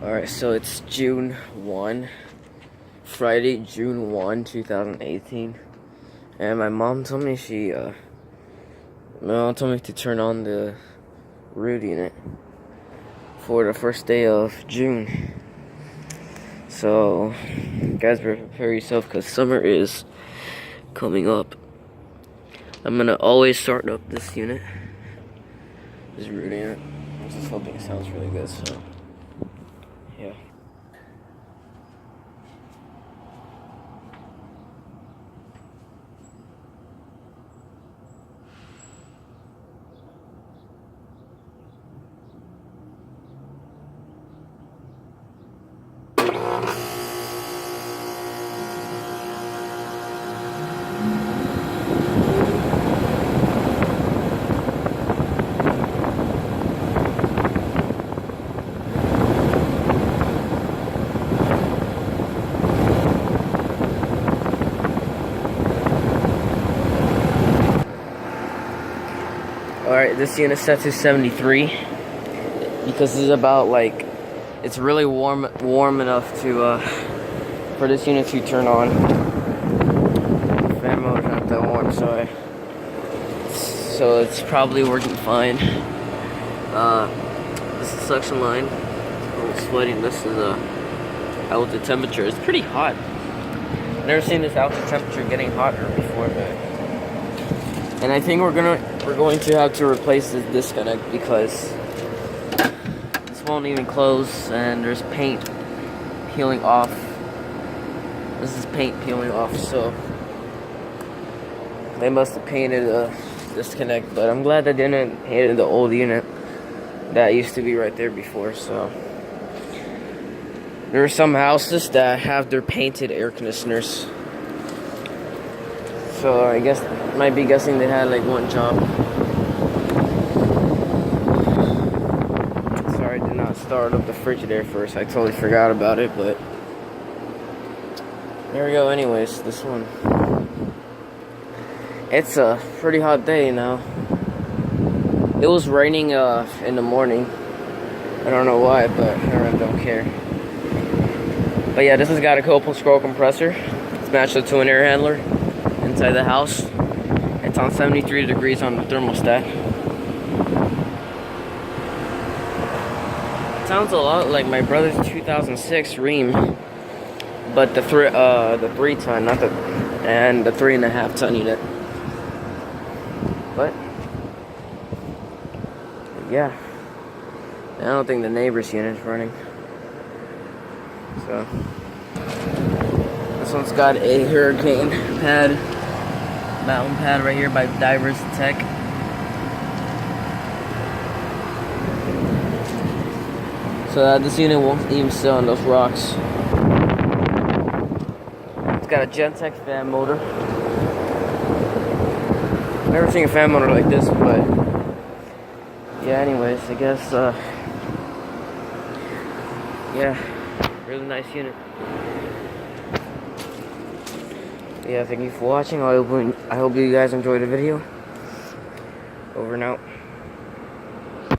Alright, so it's June 1, Friday, June 1, 2018. And my mom told me to turn on the Ruud unit for the first day of June. So, guys, prepare yourself because summer is coming up. I'm gonna always start up this unit, this Ruud unit. I'm just hoping it sounds really good, so, yeah. Alright, this unit's set to 73 because it's about like, it's really warm enough to for this unit to turn on. The fan motor's not that warm, so it's probably working fine. This is suction line. It's a little sweaty. This is outlet temperature. It's pretty hot. I've never seen this outlet temperature getting hotter before, and I think we're going to have to replace this disconnect because this won't even close, and there's paint peeling off. This is paint peeling off, so they must have painted a disconnect. But I'm glad they didn't paint the old unit that used to be right there before. So there are some houses that have their painted air conditioners. So I guess, might be guessing they had like one job. Sorry, I did not start up the Frigidaire first. I totally forgot about it, but there we go. Anyways, this one. It's a pretty hot day now. It was raining in the morning. I don't know why, but I really don't care. But yeah, this has got a couple scroll compressor. It's matched up to an air handler inside the house. It's on 73 degrees on the thermostat. It sounds a lot like my brother's 2006 Ream, but the 3-ton, not the 3.5-ton unit. But yeah, I don't think the neighbor's unit's running. So this one's got a hurricane pad, mountain pad right here by Divers Tech. So that this unit won't even sit on those rocks. It's got a Gentech fan motor. Never seen a fan motor like this, but yeah. Anyways, I guess yeah, really nice unit. Yeah, thank you for watching. I hope you guys enjoyed the video. Over and out.